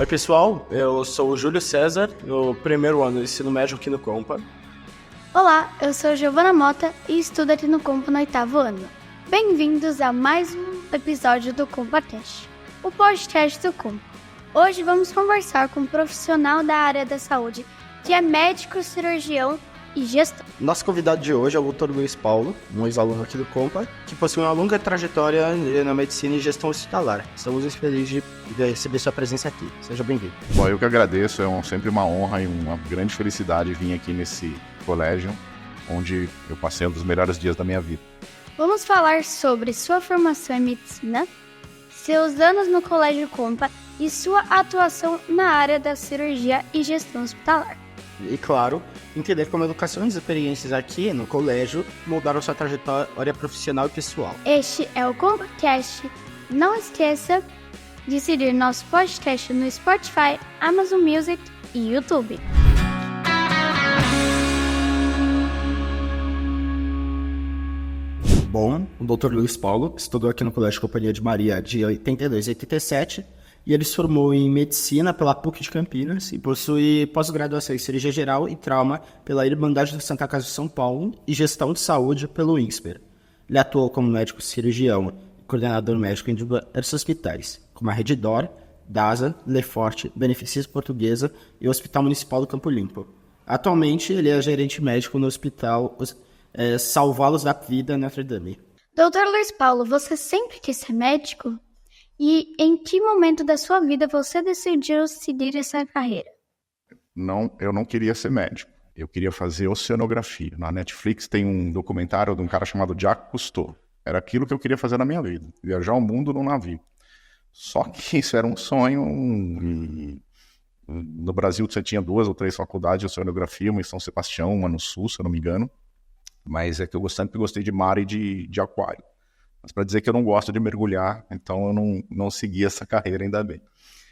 Oi pessoal, eu sou o Júlio César, no primeiro ano do ensino médio aqui no Compa. Olá, eu sou Giovana Mota e estudo aqui no Compa no 8º ano. Bem-vindos a mais um episódio do CompaCast, o podcast do Compa. Hoje vamos conversar com um profissional da área da saúde, que é médico, cirurgião e gestor. Nosso convidado de hoje é o Dr. Luiz Paulo, um ex-aluno aqui do Compa, que possui uma longa trajetória na medicina e gestão hospitalar. Estamos muito felizes de receber sua presença aqui. Seja bem-vindo. Bom, eu que agradeço, sempre uma honra e uma grande felicidade vir aqui nesse colégio, onde eu passei um dos melhores dias da minha vida. Vamos falar sobre sua formação em medicina, seus anos no Colégio Compa e sua atuação na área da cirurgia e gestão hospitalar. E, claro, entender como a educação e as experiências aqui no colégio moldaram sua trajetória profissional e pessoal. Este é o CompaCast. Não esqueça de seguir nosso podcast no Spotify, Amazon Music e YouTube. Bom, o Dr. Luiz Paulo estudou aqui no Colégio Companhia de Maria de 82 a 87 e ele se formou em Medicina pela PUC de Campinas e possui pós-graduação em Cirurgia Geral e Trauma pela Irmandade da Santa Casa de São Paulo e Gestão de Saúde pelo INSPER. Ele atuou como médico cirurgião e coordenador médico em diversos hospitais, como a Redditor, DASA, Leforte, Beneficência Portuguesa e o Hospital Municipal do Campo Limpo. Atualmente, ele é gerente médico no Hospital Salvá-los da Vida Notre Dame. Dr. Luiz Paulo, você sempre quis ser médico? E em que momento da sua vida você decidiu seguir essa carreira? Não, eu não queria ser médico. Eu queria fazer oceanografia. Na Netflix tem um documentário de um cara chamado Jacques Cousteau. Era aquilo que eu queria fazer na minha vida. Viajar o mundo num navio. Só que isso era um sonho. No Brasil você tinha 2 ou 3 faculdades de oceanografia, uma em São Sebastião, uma no Sul, se eu não me engano. Mas é que eu sempre gostei de mar e de aquário. Mas para dizer que eu não gosto de mergulhar, então eu não segui essa carreira, ainda bem.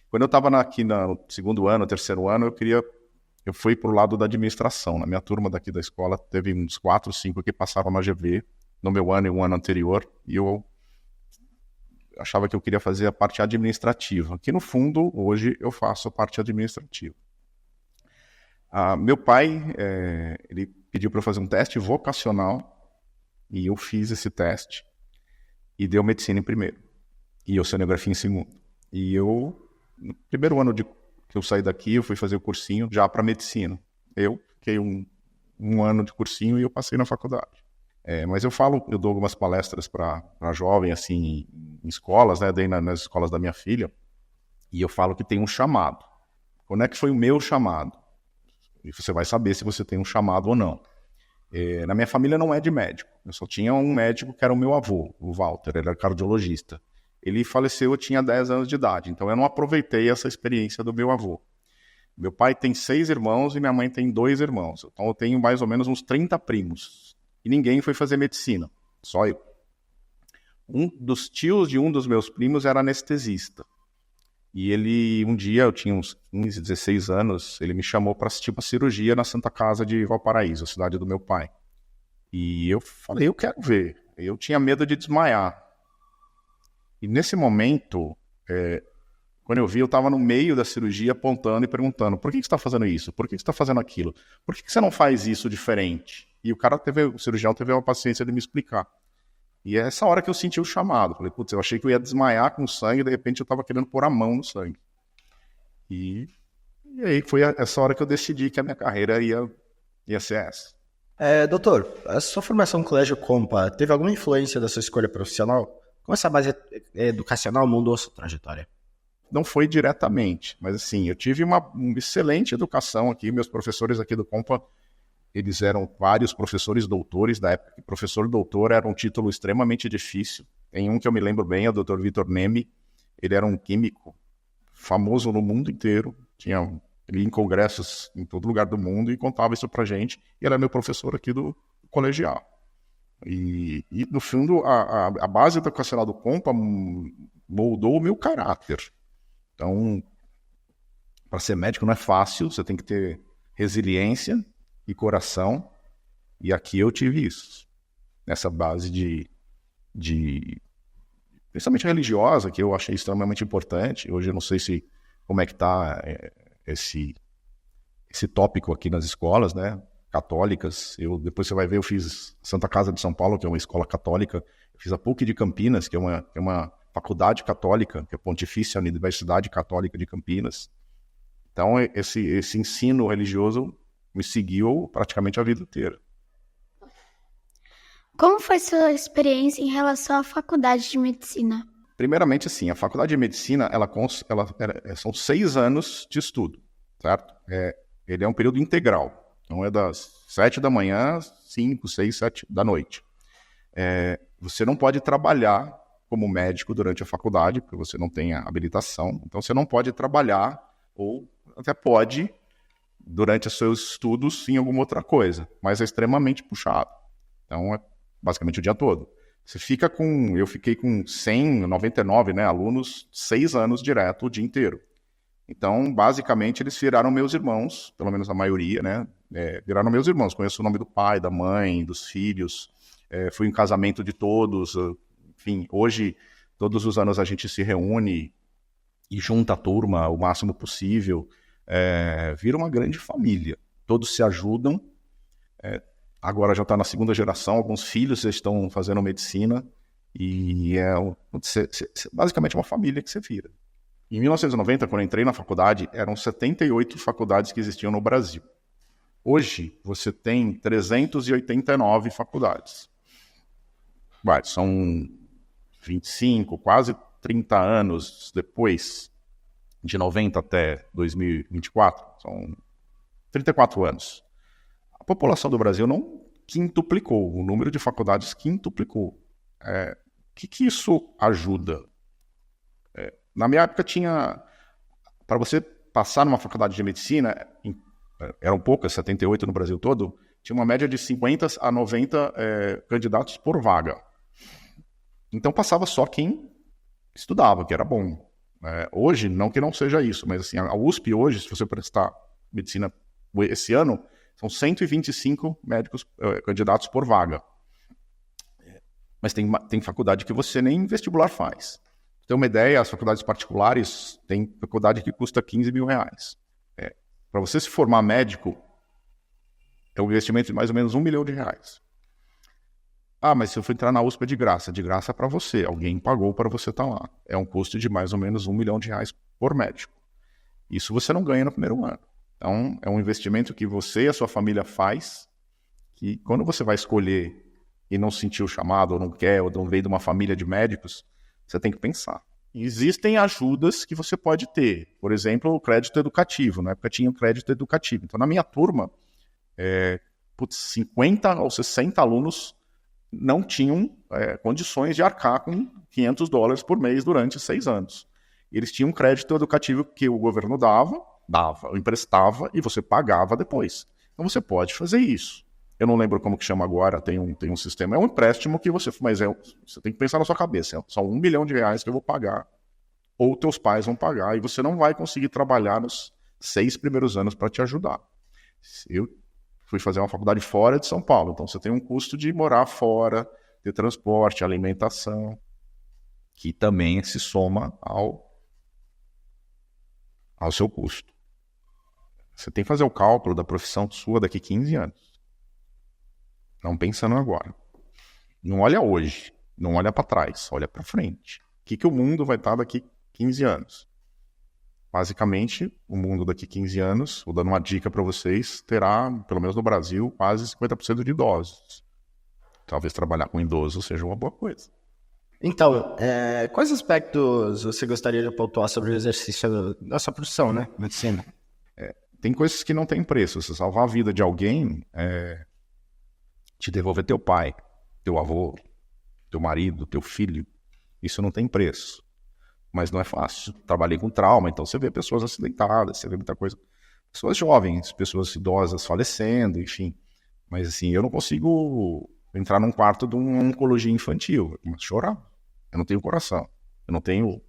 Quando eu estava aqui no segundo ano, terceiro ano, eu fui para o lado da administração. Na minha turma daqui da escola, teve uns 4, 5 que passaram na GV, no meu ano e um ano anterior, e eu achava que eu queria fazer a parte administrativa. Que no fundo, hoje, eu faço a parte administrativa. Meu pai, ele pediu para eu fazer um teste vocacional, e eu fiz esse teste. E deu medicina em primeiro. E oceanografia em segundo. E eu, no primeiro ano que eu saí daqui, eu fui fazer o cursinho já para medicina. Eu fiquei um ano de cursinho e eu passei na faculdade. Mas eu dou algumas palestras para jovem, assim, em escolas, né? Dei nas escolas da minha filha. E eu falo que tem um chamado. Quando é que foi o meu chamado? E você vai saber se você tem um chamado ou não. Na minha família não é de médico. Eu só tinha um médico que era o meu avô, o Walter, ele era cardiologista. Ele faleceu, eu tinha 10 anos de idade, então eu não aproveitei essa experiência do meu avô. Meu pai tem 6 irmãos e minha mãe tem 2 irmãos. Então eu tenho mais ou menos uns 30 primos. E ninguém foi fazer medicina, só eu. Um dos tios de um dos meus primos era anestesista. E ele, um dia, eu tinha uns 15, 16 anos, ele me chamou para assistir uma cirurgia na Santa Casa de Valparaíso, a cidade do meu pai. E eu falei, eu quero ver. Eu tinha medo de desmaiar. E nesse momento, quando eu vi, eu estava no meio da cirurgia apontando e perguntando, por que você está fazendo isso? Por que você está fazendo aquilo? Por que você não faz isso diferente? E o cirurgião teve a paciência de me explicar. E é essa hora que eu senti o chamado. Falei, putz, eu achei que eu ia desmaiar com sangue, e de repente eu estava querendo pôr a mão no sangue. E aí foi essa hora que eu decidi que a minha carreira ia ser essa. Doutor, a sua formação no Colégio Compa teve alguma influência da sua escolha profissional? Como essa base educacional mudou a sua trajetória? Não foi diretamente, mas assim, eu tive uma excelente educação aqui. Meus professores aqui do Compa, eles eram vários professores doutores da época. Que professor doutor era um título extremamente difícil. Tem um que eu me lembro bem, é o Dr. Vitor Neme. Ele era um químico famoso no mundo inteiro. Ele ia em congressos em todo lugar do mundo e contava isso pra gente. E era meu professor aqui do colegial. E no fundo, a base educacional do Compa moldou o meu caráter. Então, para ser médico não é fácil, você tem que ter resiliência e coração, e aqui eu tive isso, nessa base principalmente religiosa, que eu achei extremamente importante. Hoje eu não sei se como é que está esse tópico aqui nas escolas, né, católicas. Depois você vai ver, eu fiz Santa Casa de São Paulo, que é uma escola católica, eu fiz a PUC de Campinas, que é uma faculdade católica, que é Pontifícia Universidade Católica de Campinas. Então, esse ensino religioso me seguiu praticamente a vida inteira. Como foi sua experiência em relação à faculdade de medicina? Primeiramente, assim, a faculdade de medicina, são 6 anos de estudo, certo? Ele é um período integral. Então, é das 7 da manhã, 5, 6, 7 da noite. Você não pode trabalhar como médico durante a faculdade, porque você não tem a habilitação. Então, você não pode trabalhar, ou até pode, durante os seus estudos, em alguma outra coisa. Mas é extremamente puxado. Então, é basicamente o dia todo. Eu fiquei com 199, né, alunos, 6 anos direto, o dia inteiro. Então, basicamente, eles viraram meus irmãos, pelo menos a maioria, né? Viraram meus irmãos. Conheço o nome do pai, da mãe, dos filhos. Fui em casamento de todos. Enfim, hoje, todos os anos a gente se reúne e junta a turma o máximo possível. Vira uma grande família. Todos se ajudam. Agora já está na 2ª geração. Alguns filhos já estão fazendo medicina. E basicamente uma família que você vira. Em 1990, quando eu entrei na faculdade, eram 78 faculdades que existiam no Brasil. Hoje, você tem 389 faculdades. São 25, quase 30 anos depois, de 90 até 2024, são 34 anos. A população do Brasil não quintuplicou, o número de faculdades quintuplicou. O que isso ajuda? Na minha época para você passar numa faculdade de medicina, eram poucas, 78 no Brasil todo, tinha uma média de 50 a 90 candidatos por vaga. Então passava só quem estudava, que era bom. Hoje, não que não seja isso, mas assim, a USP hoje, se você prestar medicina esse ano, são 125 médicos candidatos por vaga. Mas tem faculdade que você nem vestibular faz. Pra ter uma ideia, as faculdades particulares, tem faculdade que custa 15 mil reais. Para você se formar médico, é um investimento de mais ou menos R$1 milhão. Mas se eu for entrar na USP é de graça para você, alguém pagou para você estar lá. É um custo de mais ou menos R$1 milhão por médico. Isso você não ganha no primeiro ano. Então, é um investimento que você e a sua família faz, que quando você vai escolher e não sentir o chamado, ou não quer, ou não veio de uma família de médicos, você tem que pensar. Existem ajudas que você pode ter. Por exemplo, o crédito educativo. Na época tinha o crédito educativo. Então, na minha turma, 50 ou 60 alunos não tinham condições de arcar com $500 por mês durante 6 anos. Eles tinham um crédito educativo que o governo dava, emprestava e você pagava depois. Então, você pode fazer isso. Eu não lembro como que chama agora, tem um sistema, é um empréstimo que você tem que pensar na sua cabeça, são R$1 milhão que eu vou pagar, ou teus pais vão pagar, e você não vai conseguir trabalhar nos 6 primeiros anos para te ajudar. Eu fui fazer uma faculdade fora de São Paulo, então você tem um custo de morar fora, de transporte, alimentação, que também se soma ao seu custo. Você tem que fazer o cálculo da profissão sua daqui 15 anos. Não pensando agora. Não olha hoje, não olha para trás, olha para frente. O que o mundo vai estar daqui 15 anos? Basicamente, o mundo daqui 15 anos, vou dando uma dica para vocês, terá, pelo menos no Brasil, quase 50% de idosos. Talvez trabalhar com idoso seja uma boa coisa. Então, quais aspectos você gostaria de pontuar sobre o exercício da sua profissão, né? Medicina. Tem coisas que não tem preço. Se salvar a vida de alguém, te devolver teu pai, teu avô, teu marido, teu filho, isso não tem preço. Mas não é fácil. Trabalhei com trauma, então você vê pessoas acidentadas, você vê muita coisa. Pessoas jovens, pessoas idosas falecendo, enfim. Mas assim, eu não consigo entrar num quarto de uma oncologia infantil. Eu começo a chorar. Eu não tenho coração. Eu não tenho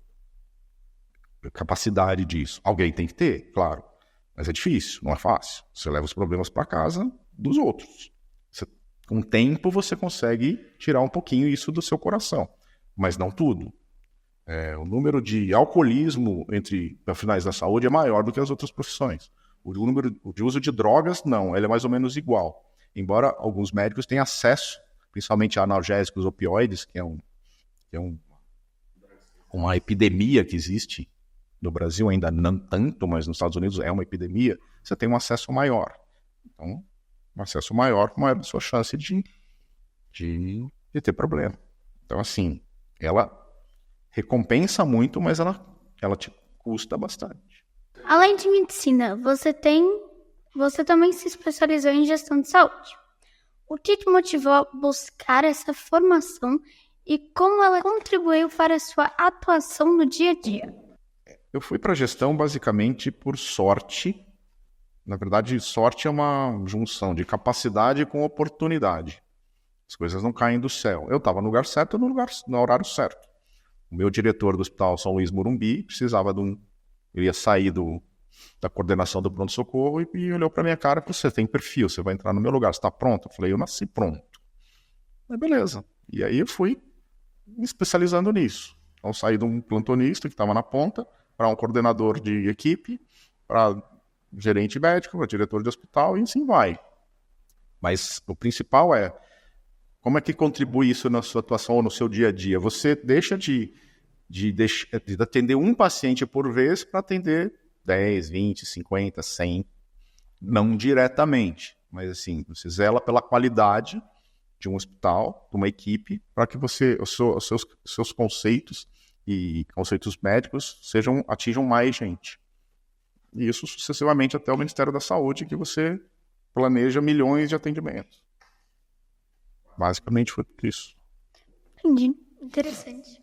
capacidade disso. Alguém tem que ter, claro. Mas é difícil, não é fácil. Você leva os problemas para casa dos outros. Com o tempo você consegue tirar um pouquinho isso do seu coração. Mas não tudo. O número de alcoolismo entre profissionais da saúde é maior do que as outras profissões. O número de uso de drogas, não, ele é mais ou menos igual. Embora alguns médicos tenham acesso, principalmente a analgésicos opioides, que é uma epidemia que existe no Brasil, ainda não tanto, mas nos Estados Unidos é uma epidemia, você tem um acesso maior. Então, um acesso maior a sua chance de ter problema. Então, assim, ela recompensa muito, mas ela te custa bastante. Além de medicina, você também se especializou em gestão de saúde. O que te motivou a buscar essa formação e como ela contribuiu para a sua atuação no dia a dia? Eu fui para a gestão basicamente por sorte. Na verdade, sorte é uma junção de capacidade com oportunidade. As coisas não caem do céu. Eu estava no lugar certo, no horário certo. O meu diretor do Hospital São Luís Morumbi precisava eu ia sair da coordenação do pronto-socorro e olhou para minha cara e falou: você tem perfil, você vai entrar no meu lugar, você está pronto? Eu falei: eu nasci pronto. Mas beleza. E aí eu fui me especializando nisso. Então saí de um plantonista que estava na ponta para um coordenador de equipe, para gerente médico, para diretor de hospital e assim vai. Mas o principal é como é que contribui isso na sua atuação ou no seu dia a dia? Você deixa de atender um paciente por vez para atender 10, 20, 50, 100, não diretamente, mas assim, você zela pela qualidade de um hospital, de uma equipe, para que os seus conceitos e conceitos médicos atinjam mais gente. E isso sucessivamente até o Ministério da Saúde, que você planeja milhões de atendimentos. Basicamente foi isso. Entendi. Interessante.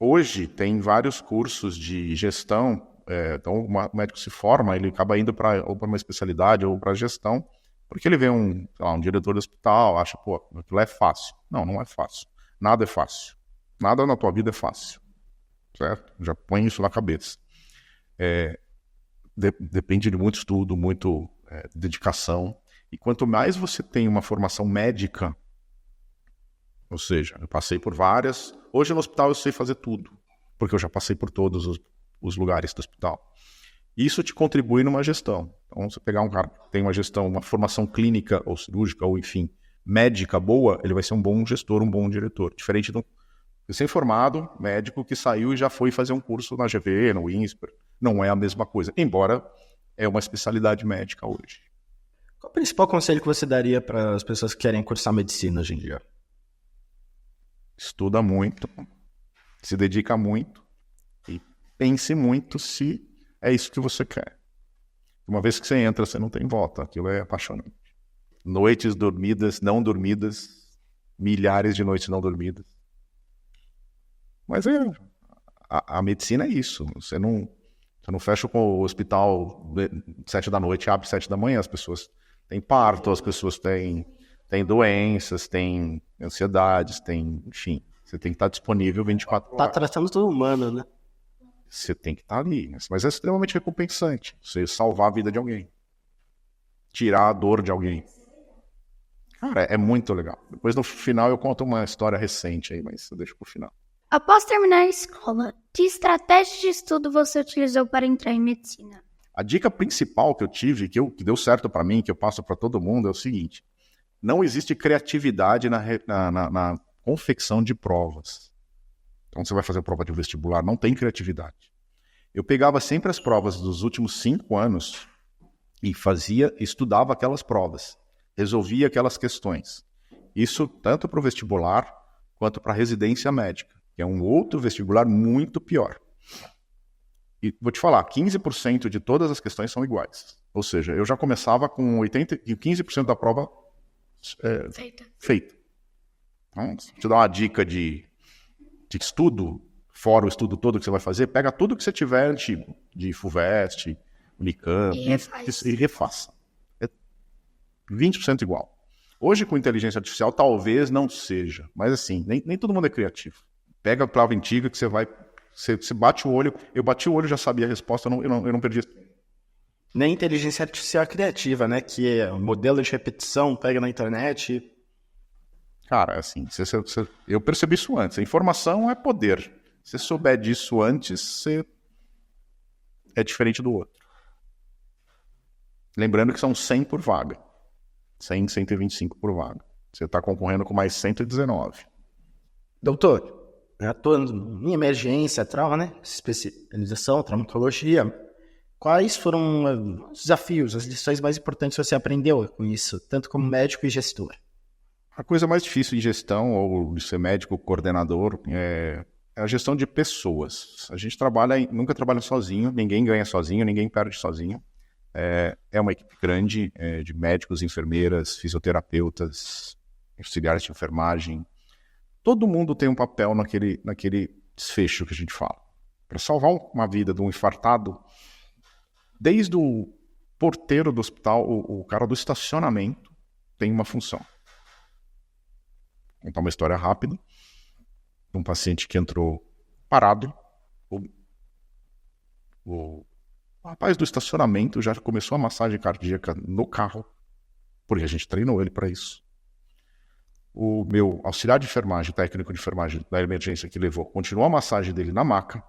Hoje tem vários cursos de gestão. Então o médico se forma, ele acaba indo ou para uma especialidade ou para gestão, porque ele vê um diretor do hospital, acha, pô, aquilo é fácil. Não é fácil. Nada é fácil. Nada na tua vida é fácil. Certo? Já põe isso na cabeça. Depende de muito estudo, muito dedicação. E quanto mais você tem uma formação médica, ou seja, eu passei por várias. Hoje no hospital eu sei fazer tudo, porque eu já passei por todos os lugares do hospital. Isso te contribui numa gestão. Então, você pegar um cara que tem uma formação clínica ou cirúrgica, ou enfim, médica boa, ele vai ser um bom gestor, um bom diretor. Diferente do recém-formado médico que saiu e já foi fazer um curso na GV, no INSPER. Não é a mesma coisa, embora é uma especialidade médica hoje. Qual o principal conselho que você daria para as pessoas que querem cursar medicina hoje em dia? Estuda muito, se dedica muito e pense muito se é isso que você quer. Uma vez que você entra, você não tem volta. Aquilo é apaixonante. Noites dormidas, não dormidas, milhares de noites não dormidas. Mas a medicina é isso. Você não fecha com o hospital 7 da noite, abre 7 da manhã. As pessoas têm parto, as pessoas têm doenças, têm ansiedades, enfim. Você tem que estar disponível 24 horas. Tá tratando todo humano, né? Você tem que estar ali. Mas é extremamente recompensante. Você salvar a vida de alguém. Tirar a dor de alguém. Cara, é muito legal. Depois no final eu conto uma história recente aí, mas eu deixo pro final. Após terminar a escola, que estratégia de estudo você utilizou para entrar em medicina? A dica principal que eu tive, que deu certo para mim, que eu passo para todo mundo, é o seguinte: não existe criatividade na confecção de provas. Então você vai fazer prova de vestibular, não tem criatividade. Eu pegava sempre as provas dos últimos 5 anos e estudava aquelas provas, resolvia aquelas questões. Isso tanto para o vestibular quanto para a residência médica, que é um outro vestibular muito pior. E vou te falar, 15% de todas as questões são iguais. Ou seja, eu já começava com 15% da prova feita. Então, vou te dar uma dica de estudo, fora o estudo todo que você vai fazer, pega tudo que você tiver antigo, de FUVEST, Unicamp, e refaça. É 20% igual. Hoje, com inteligência artificial, talvez não seja, mas assim, nem todo mundo é criativo. Pega a prova antiga que você bate o olho, eu bati o olho, já sabia a resposta, eu não perdi. Nem inteligência artificial criativa, né? Que é um modelo de repetição, pega na internet. Cara, assim, eu percebi isso antes. A informação é poder. Se você souber disso antes, você é diferente do outro. Lembrando que são 100 por vaga. 100, 125 por vaga. Você está concorrendo com mais 119. Doutor, atuando em emergência, trauma, né? Especialização, traumatologia. Quais foram os desafios, as lições mais importantes que você aprendeu com isso, tanto como médico e gestor? A coisa mais difícil em gestão, ou de ser médico, coordenador, é a gestão de pessoas. A gente nunca trabalha sozinho, ninguém ganha sozinho, ninguém perde sozinho. É uma equipe grande de médicos, enfermeiras, fisioterapeutas, auxiliares de enfermagem. Todo mundo tem um papel naquele desfecho que a gente fala. Para salvar uma vida de um infartado, desde o porteiro do hospital, o cara do estacionamento, tem uma função. Vou contar uma história rápida de um paciente que entrou parado. O rapaz do estacionamento já começou a massagem cardíaca no carro, porque a gente treinou ele para isso. O meu auxiliar de enfermagem, técnico de enfermagem da emergência que levou, continuou a massagem dele na maca,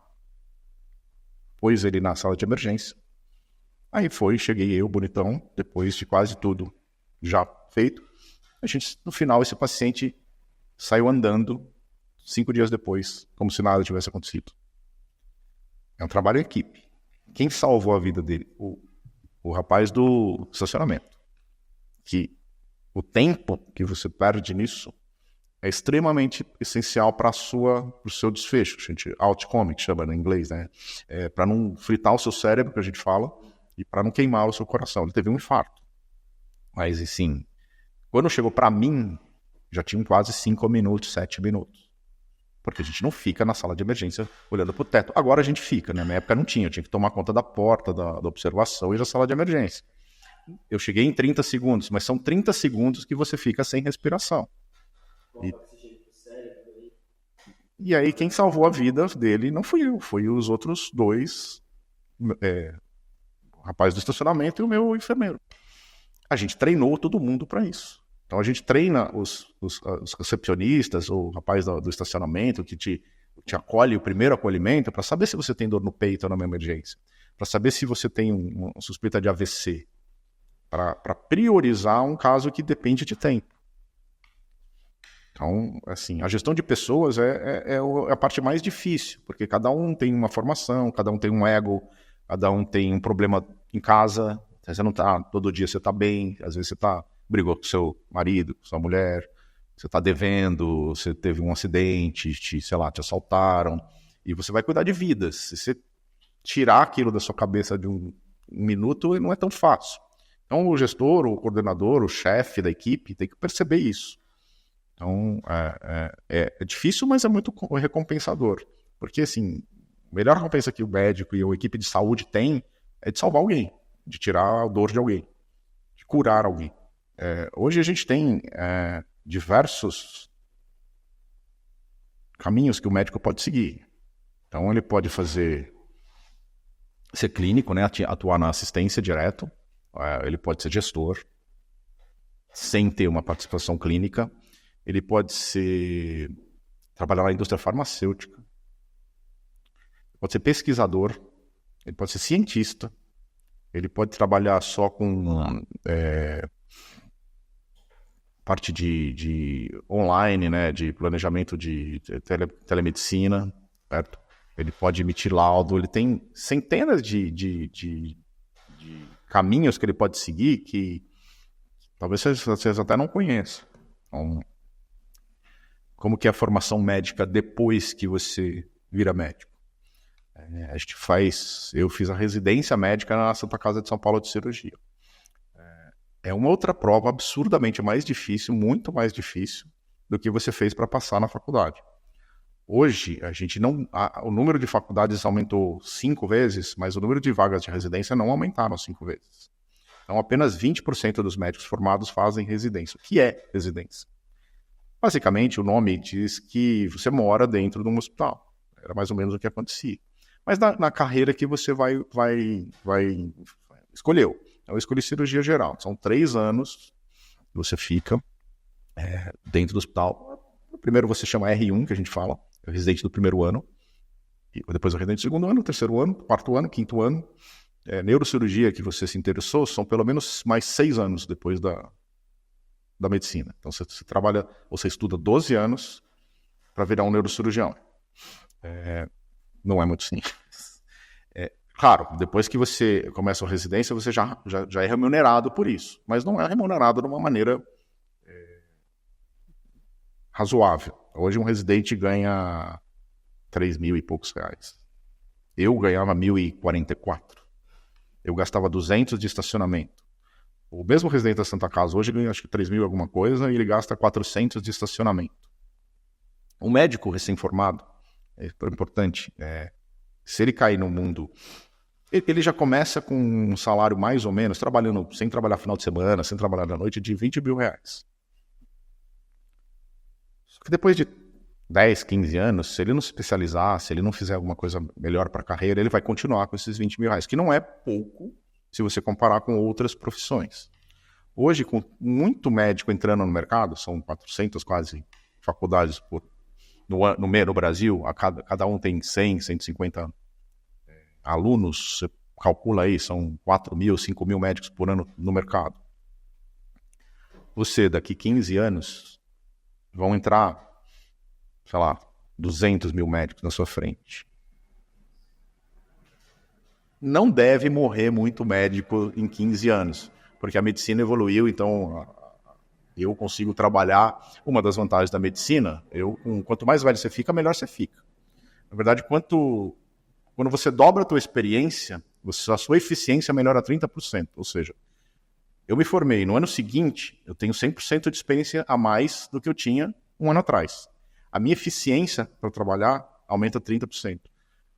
pôs ele na sala de emergência. Aí cheguei eu, bonitão, depois de quase tudo já feito. No final, esse paciente saiu andando 5 dias depois, como se nada tivesse acontecido. É um trabalho em equipe. Quem salvou a vida dele? O rapaz do estacionamento. Que o tempo que você perde nisso é extremamente essencial para o seu desfecho. A gente outcome, que chama em inglês, né? Para não fritar o seu cérebro, que a gente fala, e para não queimar o seu coração. Ele teve um infarto. Mas, assim, quando chegou para mim, já tinham quase 5 minutos, 7 minutos. Porque a gente não fica na sala de emergência olhando para o teto. Agora a gente fica, né? Na minha época não tinha. Eu tinha que tomar conta da porta, da observação e da sala de emergência. Eu cheguei em 30 segundos, mas são 30 segundos que você fica sem respiração. E aí quem salvou a vida dele não fui eu, foi os outros dois, o rapaz do estacionamento e o meu enfermeiro. A gente treinou todo mundo para isso. Então a gente treina os recepcionistas, o rapaz do estacionamento que te acolhe, o primeiro acolhimento, para saber se você tem dor no peito ou numa emergência, para saber se você tem uma suspeita de AVC, para priorizar um caso que depende de tempo. Então, assim, a gestão de pessoas é a parte mais difícil, porque cada um tem uma formação, cada um tem um ego, cada um tem um problema em casa. Você não tá, todo dia você tá bem, às vezes você brigou com seu marido, com sua mulher, você tá devendo, você teve um acidente, te assaltaram, e você vai cuidar de vidas. Se você tirar aquilo da sua cabeça de um minuto, não é tão fácil. Então, o gestor, o coordenador, o chefe da equipe tem que perceber isso. Então, é difícil, mas é muito recompensador. Porque, assim, a melhor recompensa que o médico e a equipe de saúde tem é de salvar alguém, de tirar a dor de alguém, de curar alguém. Hoje a gente tem diversos caminhos que o médico pode seguir. Então, ele pode ser clínico, né, atuar na assistência direto. Ele pode ser gestor, sem ter uma participação clínica. Ele pode trabalhar na indústria farmacêutica. Ele pode ser pesquisador. Ele pode ser cientista. Ele pode trabalhar só com parte de online, né, de planejamento de telemedicina, certo? Ele pode emitir laudo. Ele tem centenas de caminhos que ele pode seguir que talvez vocês até não conheçam. Então, como que é a formação médica depois que você vira médico? Eu fiz a residência médica na Santa Casa de São Paulo de Cirurgia. É uma outra prova absurdamente mais difícil, muito mais difícil do que você fez para passar na faculdade. Hoje, o número de faculdades aumentou 5 vezes, mas o número de vagas de residência não aumentaram 5 vezes. Então, apenas 20% dos médicos formados fazem residência. O que é residência? Basicamente, o nome diz que você mora dentro de um hospital. Era mais ou menos o que acontecia. Mas na carreira que você escolheu. Eu escolhi cirurgia geral. São 3 anos que você fica dentro do hospital. Primeiro você chama R1, que a gente fala, é o residente do primeiro ano. E depois o residente segundo ano, terceiro ano, quarto ano, quinto ano. Neurocirurgia, que você se interessou, são pelo menos mais 6 anos depois da medicina. Então você trabalha, você estuda 12 anos para virar um neurocirurgião. Não é muito simples. Claro, depois que você começa a residência, você já é remunerado por isso. Mas não é remunerado de uma maneira razoável. Hoje um residente ganha 3 mil e poucos reais. Eu ganhava 1.044. Eu gastava 200 de estacionamento. O mesmo residente da Santa Casa hoje ganha acho que 3 mil alguma coisa e ele gasta 400 de estacionamento. Um médico recém-formado, é importante, se ele cair no mundo, ele já começa com um salário mais ou menos, trabalhando sem trabalhar final de semana, sem trabalhar à noite, de 20 mil reais. Só que depois de 10, 15 anos, se ele não se especializar, se ele não fizer alguma coisa melhor para a carreira, ele vai continuar com esses 20 mil reais, que não é pouco se você comparar com outras profissões. Hoje, com muito médico entrando no mercado, são 400 quase faculdades no Brasil, cada um tem 100, 150 alunos, você calcula aí, são 4 mil, 5 mil médicos por ano no mercado. Você, daqui 15 anos, vão entrar, sei lá, 200 mil médicos na sua frente. Não deve morrer muito médico em 15 anos, porque a medicina evoluiu, então eu consigo trabalhar. Uma das vantagens da medicina, quanto mais velho você fica, melhor você fica. Na verdade, quando você dobra a tua experiência, a sua eficiência melhora 30%. Ou seja, eu me formei no ano seguinte, eu tenho 100% de experiência a mais do que eu tinha um ano atrás. A minha eficiência para trabalhar aumenta 30%.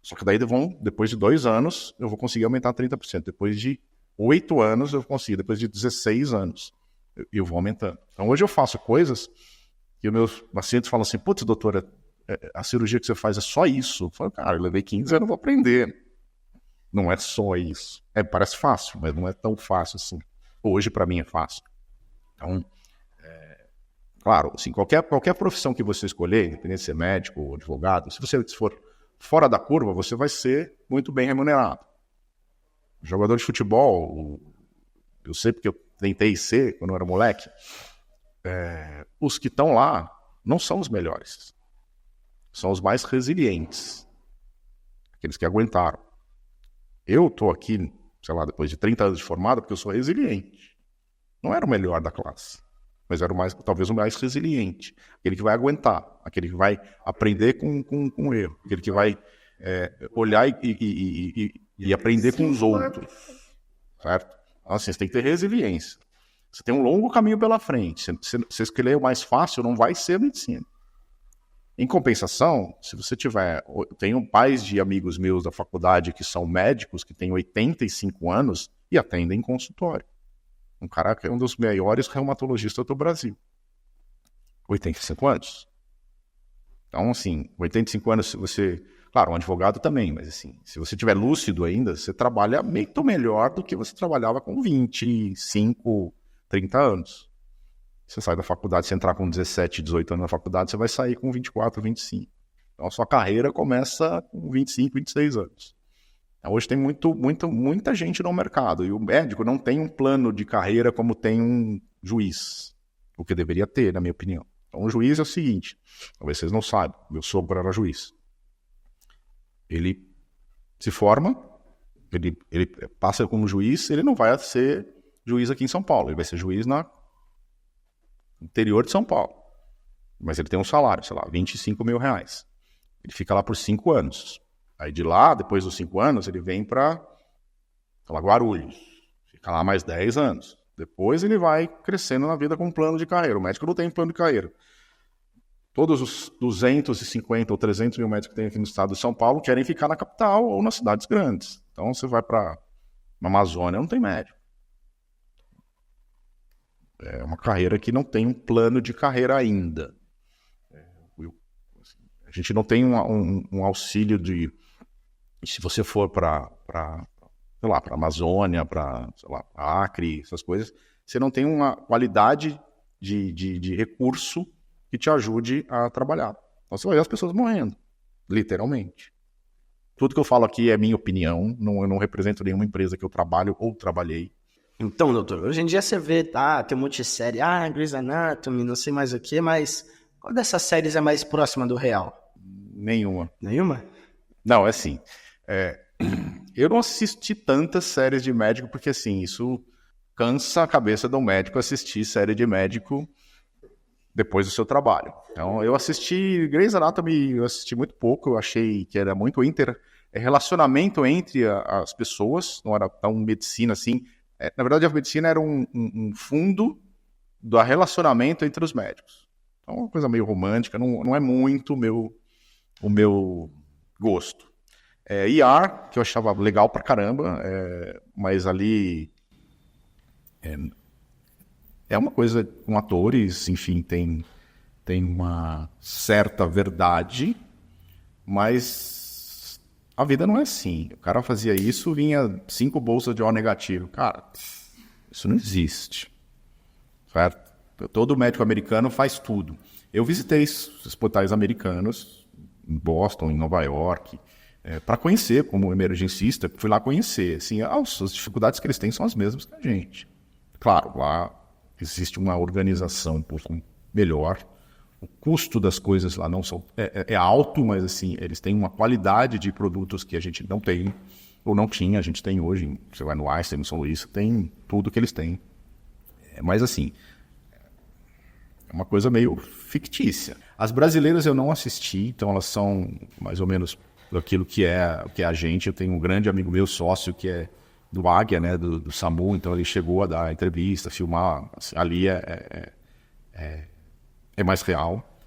Só que daí depois de 2 anos, eu vou conseguir aumentar 30%. Depois de 8 anos, eu consigo. Depois de 16 anos, eu vou aumentando. Então, hoje eu faço coisas que os meus pacientes falam assim, putz, doutora, a cirurgia que você faz é só isso? Eu falo, cara, eu levei 15 anos, eu vou aprender. Não é só isso. Parece fácil, mas não é tão fácil assim. Hoje, para mim, é fácil. Então, claro, assim, qualquer profissão que você escolher, independente de ser médico ou advogado, se você for fora da curva, você vai ser muito bem remunerado. Jogador de futebol, eu sei porque eu tentei ser quando eu era moleque, os que estão lá não são os melhores. São os mais resilientes. Aqueles que aguentaram. Eu estou aqui, sei lá, depois de 30 anos de formado, porque eu sou resiliente. Não era o melhor da classe, mas era talvez o mais resiliente. Aquele que vai aguentar, aquele que vai aprender com o erro, aquele que vai olhar e aprender com os outros. Certo? Então, assim, você tem que ter resiliência. Você tem um longo caminho pela frente. Se escolher o mais fácil, não vai ser medicina. Em compensação, se você tiver... Eu tenho pais de amigos meus da faculdade que são médicos, que têm 85 anos e atendem em consultório. Um cara que é um dos maiores reumatologistas do Brasil. 85 anos. Então, assim, 85 anos, se você... Claro, um advogado também, mas assim, se você estiver lúcido ainda, você trabalha muito melhor do que você trabalhava com 25, 30 anos. Você sai da faculdade, se entrar com 17, 18 anos na faculdade, você vai sair com 24, 25. Então, a sua carreira começa com 25, 26 anos. Então, hoje tem muita gente no mercado, e o médico não tem um plano de carreira como tem um juiz, o que deveria ter, na minha opinião. Então, o juiz é o seguinte, talvez vocês não saibam, meu sogro era juiz. Ele se forma, ele passa como juiz, ele não vai ser juiz aqui em São Paulo, ele vai ser juiz no interior de São Paulo. Mas ele tem um salário, sei lá, 25 mil reais. Ele fica lá por 5 anos. Aí de lá, depois dos 5 anos, ele vem para Guarulhos. Fica lá mais 10 anos. Depois ele vai crescendo na vida com um plano de carreira. O médico não tem plano de carreira. Todos os 250 ou 300 mil médicos que tem aqui no estado de São Paulo querem ficar na capital ou nas cidades grandes. Então você vai para a Amazônia, não tem médico. É uma carreira que não tem um plano de carreira ainda. A gente não tem um auxílio de... Se você for para a Amazônia, para Acre, essas coisas, você não tem uma qualidade de recurso que te ajude a trabalhar. Então você vai ver as pessoas morrendo, literalmente. Tudo que eu falo aqui é minha opinião, eu não represento nenhuma empresa que eu trabalho ou trabalhei. Então, doutor, hoje em dia você vê, tem um monte de série, Grey's Anatomy, não sei mais o que, mas qual dessas séries é mais próxima do real? Nenhuma. Nenhuma? Não, é assim, eu não assisti tantas séries de médico, porque assim, isso cansa a cabeça do médico assistir série de médico depois do seu trabalho. Então, eu assisti Grey's Anatomy, eu assisti muito pouco, eu achei que era muito relacionamento entre as pessoas, não era tão medicina assim. Na verdade, a medicina era um fundo do relacionamento entre os médicos. Então, uma coisa meio romântica, não é muito o meu gosto. ER, que eu achava legal pra caramba, mas ali é uma coisa com atores, enfim, tem uma certa verdade, mas a vida não é assim. O cara fazia isso, vinha 5 bolsas de O negativo. Cara, isso não existe. Certo? Todo médico americano faz tudo. Eu visitei os hospitais americanos, em Boston, em Nova York, para conhecer como emergencista, fui lá conhecer. Assim, as dificuldades que eles têm são as mesmas que a gente. Claro, lá existe uma organização um pouco melhor. O custo das coisas lá não é alto, mas assim, eles têm uma qualidade de produtos que a gente não tem, ou não tinha, a gente tem hoje. Você vai no Einstein, no São Luís, tem tudo que eles têm. Mas assim, é uma coisa meio fictícia. As brasileiras eu não assisti, então elas são mais ou menos aquilo que é a gente. Eu tenho um grande amigo meu, sócio, que é do Águia, né, do SAMU, então ele chegou a dar entrevista, filmar, assim, ali é mais real.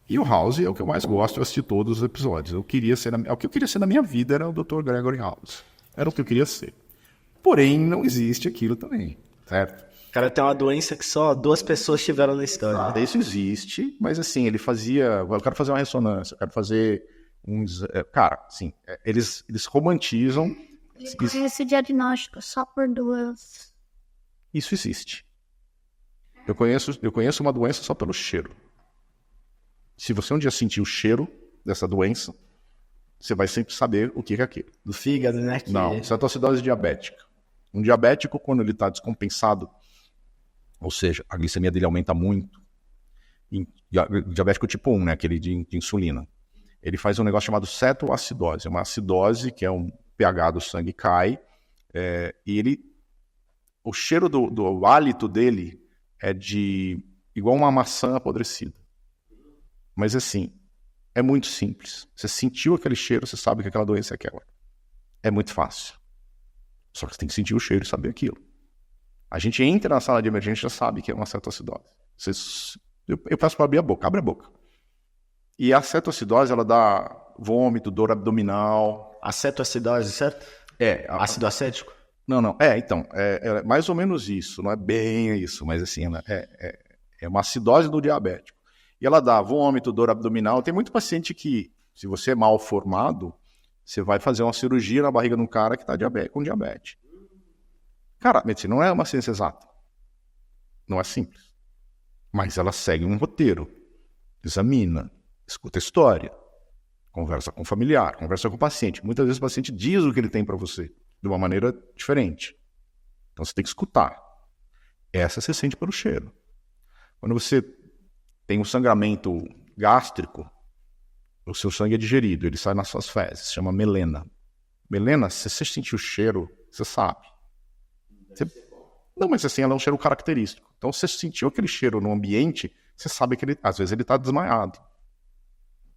E o House é o que eu mais gosto, eu assisti todos os episódios. O que eu queria ser na minha vida era o Dr. Gregory House. Era o que eu queria ser. Porém, não existe aquilo também, certo? O cara tem uma doença que só 2 pessoas tiveram na história. Isso existe, mas assim, eu quero fazer uma ressonância, eu quero fazer uns... Cara, assim, eles romantizam... Esse diagnóstico só por 2. Isso existe. Eu conheço uma doença só pelo cheiro. Se você um dia sentir o cheiro dessa doença, você vai sempre saber o que é aquilo. Do fígado, né? Não, cetoacidose diabética. Um diabético, quando ele está descompensado, ou seja, a glicemia dele aumenta muito, diabético tipo 1, né, aquele de insulina, ele faz um negócio chamado cetoacidose. É uma acidose, que é um pH do sangue cai, e o cheiro do hálito dele é igual uma maçã apodrecida. Mas assim, é muito simples. Você sentiu aquele cheiro, você sabe que aquela doença é aquela. É muito fácil. Só que você tem que sentir o cheiro e saber aquilo. A gente entra na sala de emergência e já sabe que é uma cetoacidose. Eu peço para abrir a boca, abre a boca. E a cetoacidose, ela dá vômito, dor abdominal. A cetoacidose, certo? Ácido acético? Não. Então, é mais ou menos isso. Não é bem isso, mas assim, é uma acidose do diabético. E ela dá vômito, dor abdominal. Tem muito paciente que, se você é mal formado, você vai fazer uma cirurgia na barriga de um cara que está com diabetes. Cara, a medicina não é uma ciência exata. Não é simples. Mas ela segue um roteiro. Examina, escuta a história, conversa com o familiar, conversa com o paciente. Muitas vezes o paciente diz o que ele tem para você, de uma maneira diferente. Então você tem que escutar. Essa você sente pelo cheiro. Quando você tem um sangramento gástrico, o seu sangue é digerido, ele sai nas suas fezes, chama melena. Melena, se você sentir o cheiro, você sabe. Não, mas assim, ela é um cheiro característico. Então, se você sentiu aquele cheiro no ambiente, você sabe que às vezes ele está desmaiado.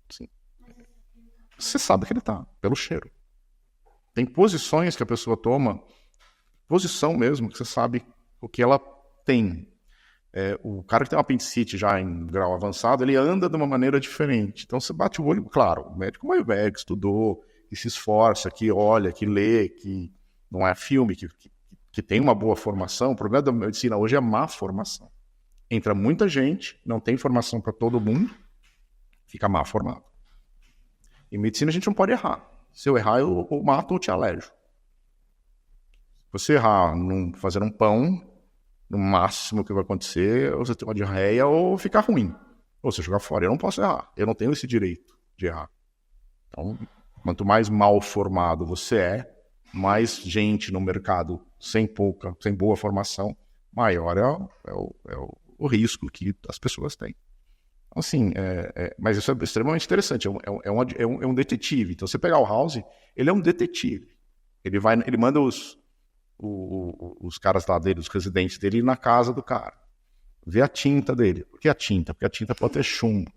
Assim. Você sabe que ele está, pelo cheiro. Tem posições que a pessoa toma, posição mesmo, que você sabe o que ela tem. O cara que tem uma apendicite já em grau avançado, ele anda de uma maneira diferente. Então você bate o olho, claro, o médico é o médico, que estudou, que se esforça, que olha, que lê, que não é filme, que tem uma boa formação. O problema da medicina hoje é a má formação. Entra muita gente, não tem formação para todo mundo, fica mal formado. Em medicina a gente não pode errar. Se eu errar, eu mato ou te alejo. Se você errar fazendo um pão, no máximo que vai acontecer, ou você ter uma diarreia ou ficar ruim. Ou você jogar fora. Eu não posso errar. Eu não tenho esse direito de errar. Então, Quanto mais mal formado você é, mais gente no mercado sem boa formação, maior o risco que as pessoas têm. Então, assim, mas isso é extremamente interessante. É um detetive. Então, você pegar o House, ele é um detetive. Ele manda os caras lá dele, os residentes dele, ir na casa do cara. Ver a tinta dele. Por que a tinta? Porque a tinta pode ter chumbo.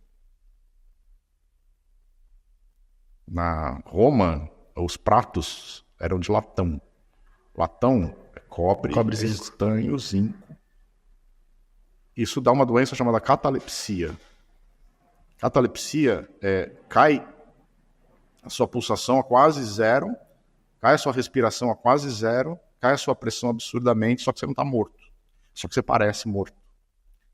Na Roma, os pratos eram de latão. Latão é cobre, estanho, zinco. Isso dá uma doença chamada catalepsia. Catalepsia cai a sua pulsação a quase zero, cai a sua respiração a quase zero, cai a sua pressão absurdamente, só que você não está morto. Só que você parece morto.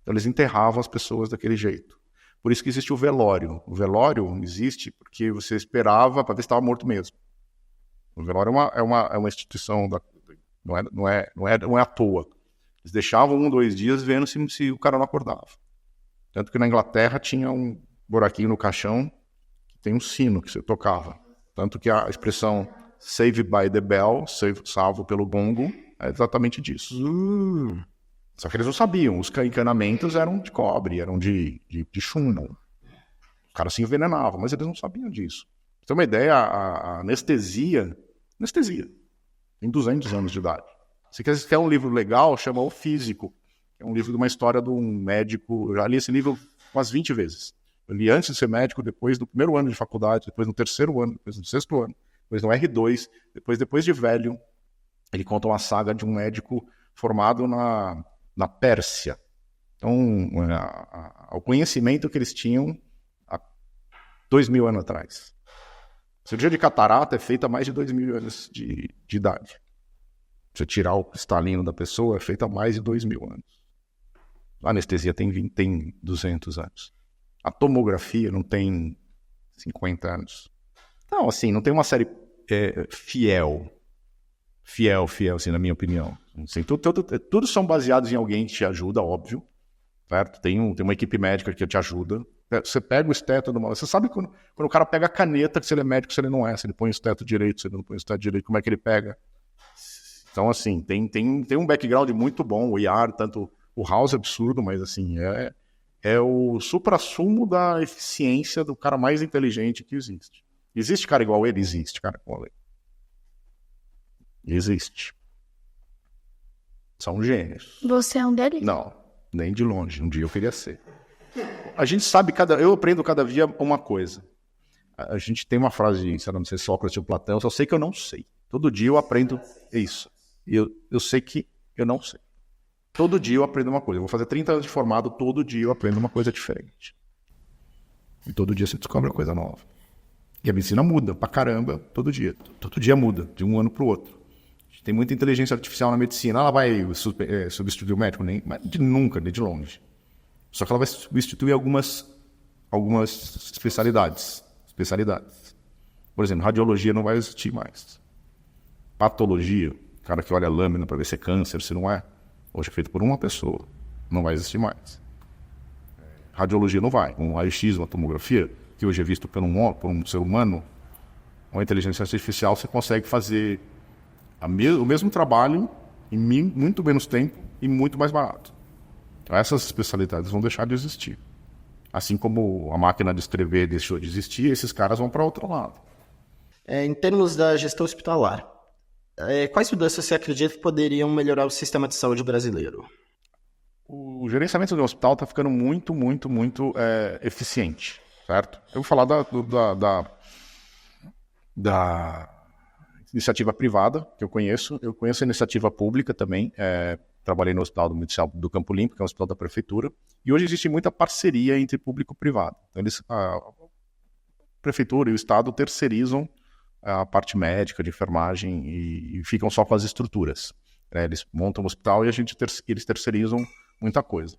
Então eles enterravam as pessoas daquele jeito. Por isso que existe o velório. O velório existe porque você esperava para ver se estava morto mesmo. O velório é uma instituição, não é à toa. Eles deixavam 1, 2 dias vendo se o cara não acordava. Tanto que na Inglaterra tinha um buraquinho no caixão que tem um sino que você tocava. Tanto que a expressão "Saved by the bell", salvo pelo gongo, é exatamente disso. Só que eles não sabiam, os encanamentos eram de cobre, eram de chumbo. Os caras se envenenavam, mas eles não sabiam disso. Pra ter uma ideia, a anestesia tem 200 anos de idade. Se quer um livro legal, chama O Físico. É um livro de uma história de um médico. Eu já li esse livro umas 20 vezes. Eu li antes de ser médico, depois no primeiro ano de faculdade, depois no terceiro ano, depois no sexto ano, depois no R2, depois de velho. Ele conta uma saga de um médico formado na Pérsia. Então, o conhecimento que eles tinham há 2.000 anos atrás. A cirurgia de catarata é feita há mais de 2.000 anos de idade. Você tirar o cristalino da pessoa é feita há mais de 2.000 anos. A anestesia tem 200 anos. A tomografia não tem 50 anos. Então, assim, não tem uma série fiel, assim, na minha opinião. Assim, tudo são baseados em alguém que te ajuda, óbvio. Certo? Tem uma equipe médica que te ajuda. Você pega o esteto do maluco. Você sabe quando o cara pega a caneta, se ele é médico, se ele não é. Se ele põe o esteto direito, se ele não põe o esteto direito, como é que ele pega? Então, assim, tem um background muito bom. O IAR, tanto o House é absurdo, mas, assim, é o suprassumo da eficiência do cara mais inteligente que existe. Existe cara igual ele? Existe cara igual ele. Existe. São gênios. Você é um deles? Não, nem de longe. Um dia eu queria ser. A gente sabe, eu aprendo cada dia uma coisa. A gente tem uma frase, sei lá, não sei se Sócrates ou Platão, eu só sei que eu não sei. Todo dia eu aprendo isso. Eu sei que eu não sei. Todo dia eu aprendo uma coisa. Eu vou fazer 30 anos de formado, todo dia eu aprendo uma coisa diferente. E todo dia você descobre uma coisa nova. E a medicina muda pra caramba todo dia. Todo dia muda, de um ano pro outro. Tem muita inteligência artificial na medicina. Ela vai substituir o médico? Nunca, nem de longe. Só que ela vai substituir algumas especialidades. Por exemplo, radiologia não vai existir mais. Patologia, o cara que olha a lâmina para ver se é câncer, se não é, hoje é feito por uma pessoa, não vai existir mais. Radiologia não vai. Um raio-x, uma tomografia, que hoje é visto por um ser humano, com a inteligência artificial você consegue fazer o mesmo trabalho em muito menos tempo e muito mais barato. Então, essas especialidades vão deixar de existir. Assim como a máquina de escrever deixou de existir, esses caras vão para outro lado. Em termos da gestão hospitalar, quais mudanças você acredita que poderiam melhorar o sistema de saúde brasileiro? O gerenciamento do hospital está ficando muito, muito, muito eficiente, certo? Eu vou falar da iniciativa privada, que eu conheço a iniciativa pública também, trabalhei no Hospital Municipal do Campo Limpo, que é um hospital da prefeitura, e hoje existe muita parceria entre público e privado. Então, a prefeitura e o Estado terceirizam a parte médica, de enfermagem, e ficam só com as estruturas. Eles montam um hospital e eles terceirizam muita coisa.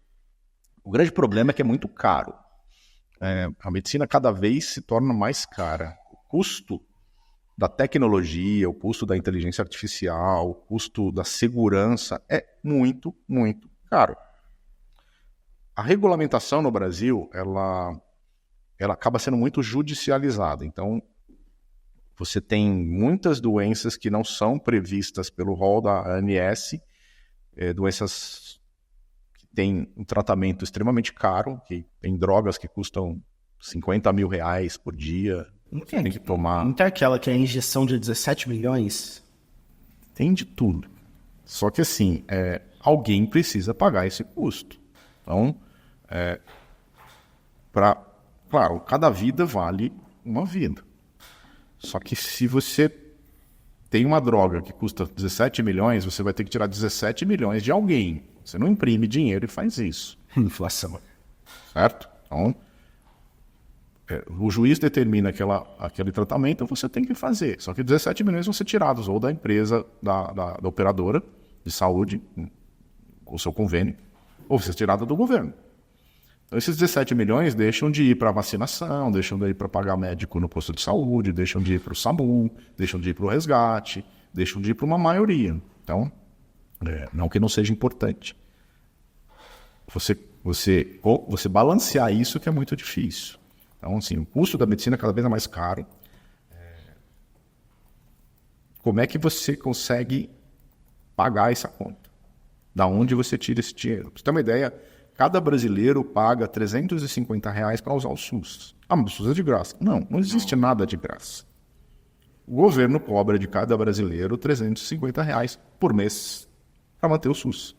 O grande problema é que é muito caro. A medicina cada vez se torna mais cara. O custo da tecnologia, o custo da inteligência artificial, o custo da segurança é muito, muito caro. A regulamentação no Brasil, ela acaba sendo muito judicializada. Então, você tem muitas doenças que não são previstas pelo rol da ANS, doenças que têm um tratamento extremamente caro, que tem drogas que custam 50 mil reais por dia, você tem que tomar. Não tem aquela que é a injeção de 17 milhões? Tem de tudo. Só que assim, alguém precisa pagar esse custo. Então, claro, cada vida vale uma vida. Só que se você tem uma droga que custa 17 milhões, você vai ter que tirar 17 milhões de alguém. Você não imprime dinheiro e faz isso. Inflação. Certo? Então, o juiz determina aquele tratamento, você tem que fazer. Só que 17 milhões vão ser tirados ou da empresa, da operadora de saúde, com o seu convênio, ou ser tirada do governo. Então, esses 17 milhões deixam de ir para vacinação, deixam de ir para pagar médico no posto de saúde, deixam de ir para o SAMU, deixam de ir para o resgate, deixam de ir para uma maioria. Então, não que não seja importante. Você balancear isso que é muito difícil. Então, assim, o custo da medicina cada vez é mais caro. Como é que você consegue pagar essa conta? Da onde você tira esse dinheiro? Pra você ter uma ideia, cada brasileiro paga R$350 para usar o SUS. Mas o SUS é de graça. Não existe nada de graça. O governo cobra de cada brasileiro R$350 por mês para manter o SUS.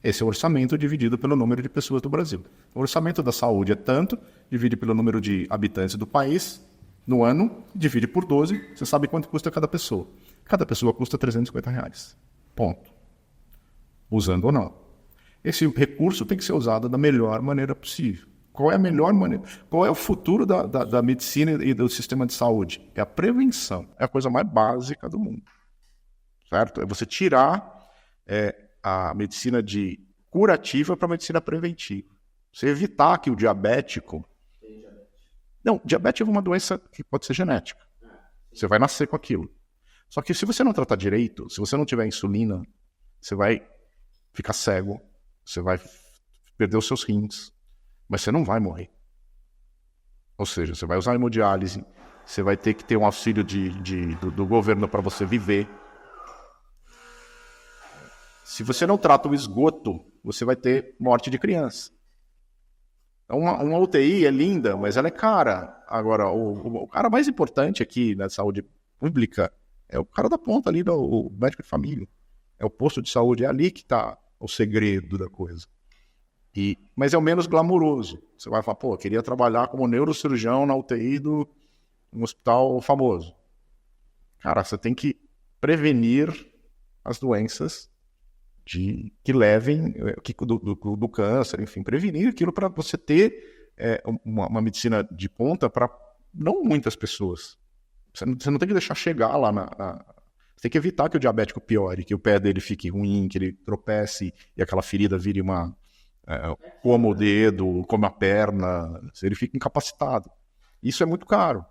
Esse é o orçamento dividido pelo número de pessoas do Brasil. O orçamento da saúde é tanto, divide pelo número de habitantes do país, no ano, divide por 12, você sabe quanto custa cada pessoa. Cada pessoa custa R$350. Ponto. Usando ou não. Esse recurso tem que ser usado da melhor maneira possível. Qual é a melhor maneira? Qual é o futuro da medicina e do sistema de saúde? É a prevenção. É a coisa mais básica do mundo. Certo? É você tirar a medicina de curativa para a medicina preventiva. Você evitar que o diabético... Não, diabetes é uma doença que pode ser genética. Você vai nascer com aquilo. Só que se você não tratar direito, se você não tiver insulina, você vai ficar cego, você vai perder os seus rins, mas você não vai morrer. Ou seja, você vai usar hemodiálise, você vai ter que ter um auxílio do governo para você viver. Se você não trata o esgoto, você vai ter morte de criança. Então, uma UTI é linda, mas ela é cara. Agora, o cara mais importante aqui na saúde pública é o cara da ponta ali, o médico de família. É o posto de saúde, é ali que está o segredo da coisa. Mas é o menos glamuroso. Você vai falar, pô, eu queria trabalhar como neurocirurgião na UTI de um hospital famoso. Cara, você tem que prevenir as doenças que levem do câncer, enfim, prevenir aquilo para você ter uma medicina de ponta para não muitas pessoas. Você não tem que deixar chegar lá você tem que evitar que o diabético piore, que o pé dele fique ruim, que ele tropece e aquela ferida vire como o dedo, como a perna, ele fica incapacitado. Isso é muito caro.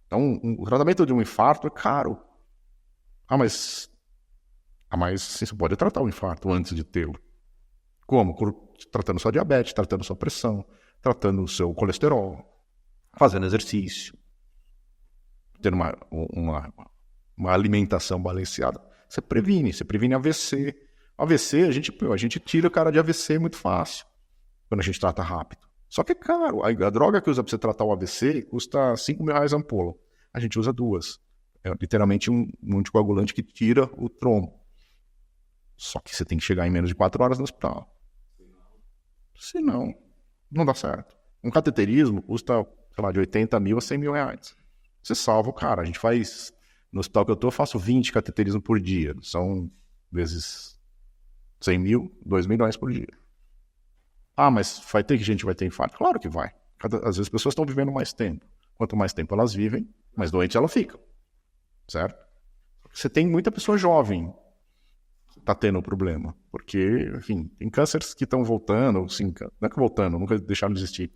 Então, o tratamento de um infarto é caro. Mas você pode tratar o infarto antes de tê-lo. Como? Tratando sua diabetes, tratando sua pressão, tratando o seu colesterol, fazendo exercício, tendo uma alimentação balanceada. Você previne AVC. AVC, a gente tira o cara de AVC muito fácil, quando a gente trata rápido. Só que é caro. A droga que usa para você tratar o AVC custa R$5.000 a ampola. A gente usa 2. É literalmente um anticoagulante que tira o trombo. Só que você tem que chegar em menos de 4 horas no hospital. Senão, não dá certo. Um cateterismo custa, sei lá, de 80 mil a 100 mil reais. Você salva o cara. A gente faz, no hospital que eu faço 20 cateterismos por dia. São vezes 100 mil, 2 milhões por dia. Mas vai ter gente que vai ter infarto? Claro que vai. Às vezes as pessoas estão vivendo mais tempo. Quanto mais tempo elas vivem, mais doentes elas ficam. Certo? Você tem muita pessoa jovem tá tendo problema, porque, enfim, tem cânceres que estão voltando, assim, não é que voltando, nunca deixaram de existir.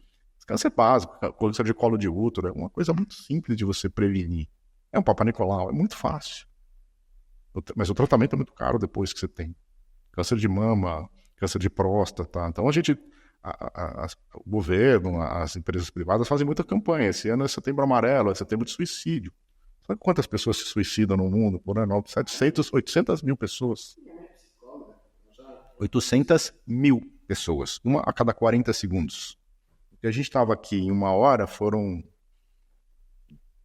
Câncer básico, câncer de colo de útero, é uma coisa muito simples de você prevenir. É um Papa Nicolau, é muito fácil. Mas o tratamento é muito caro depois que você tem. Câncer de mama, câncer de próstata. Então a gente, o governo, as empresas privadas fazem muita campanha. Esse ano é Setembro Amarelo, é Setembro de Suicídio. Sabe quantas pessoas se suicidam no mundo por ano? 800 mil pessoas. 800 mil pessoas, uma a cada 40 segundos. O que a gente estava aqui em 1 hora foram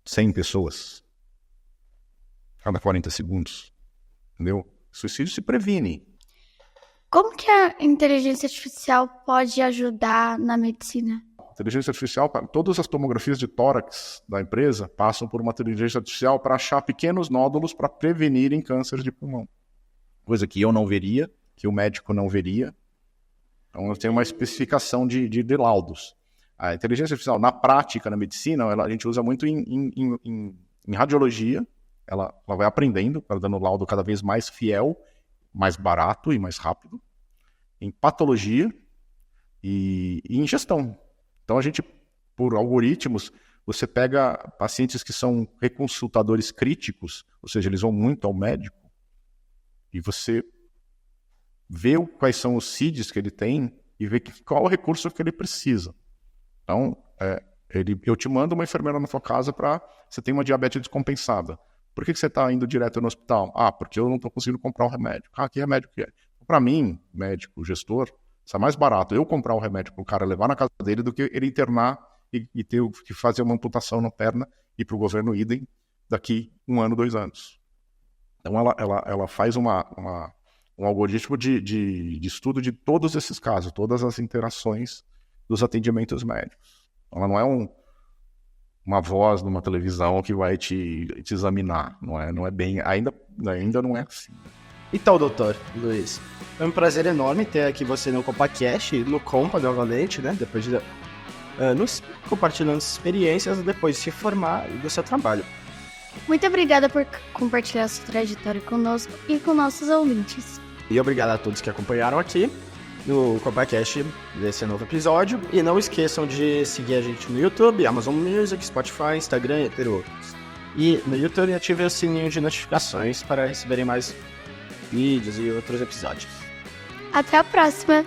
100 pessoas a cada 40 segundos. Entendeu? Suicídio se previne. Como que a inteligência artificial pode ajudar na medicina? Inteligência artificial, todas as tomografias de tórax da empresa passam por uma inteligência artificial para achar pequenos nódulos para prevenirem câncer de pulmão. Coisa que eu não veria, que o médico não veria. Então, eu tenho uma especificação de laudos. A inteligência artificial, na prática, na medicina, a gente usa muito em radiologia. Ela vai aprendendo, ela dando laudo cada vez mais fiel, mais barato e mais rápido. Em patologia e em gestão. Então, a gente, por algoritmos, você pega pacientes que são reconsultadores críticos, ou seja, eles vão muito ao médico, e você vê quais são os CIDs que ele tem e vê qual o recurso que ele precisa. Então, eu te mando uma enfermeira na sua casa para você ter uma diabetes descompensada. Por que você está indo direto no hospital? Porque eu não estou conseguindo comprar o remédio. Que remédio que é? Para mim, médico, gestor, isso é mais barato eu comprar o remédio para o cara levar na casa dele do que ele internar e ter que fazer uma amputação na perna e para o governo idem daqui 1 ano, 2 anos. Então ela faz um algoritmo de estudo de todos esses casos, todas as interações dos atendimentos médicos. Ela não é uma voz numa televisão que vai te examinar, não é bem, ainda não é assim. Então, doutor Luiz, é um prazer enorme ter aqui você no CompaCast, no Compa novamente, né? Depois de anos compartilhando experiências depois de se formar do seu trabalho. Muito obrigada por compartilhar sua trajetória conosco e com nossos ouvintes. E obrigado a todos que acompanharam aqui no CompaCast desse novo episódio. E não esqueçam de seguir a gente no YouTube, Amazon Music, Spotify, Instagram, entre outros. E no YouTube ative o sininho de notificações para receberem mais vídeos e outros episódios. Até a próxima!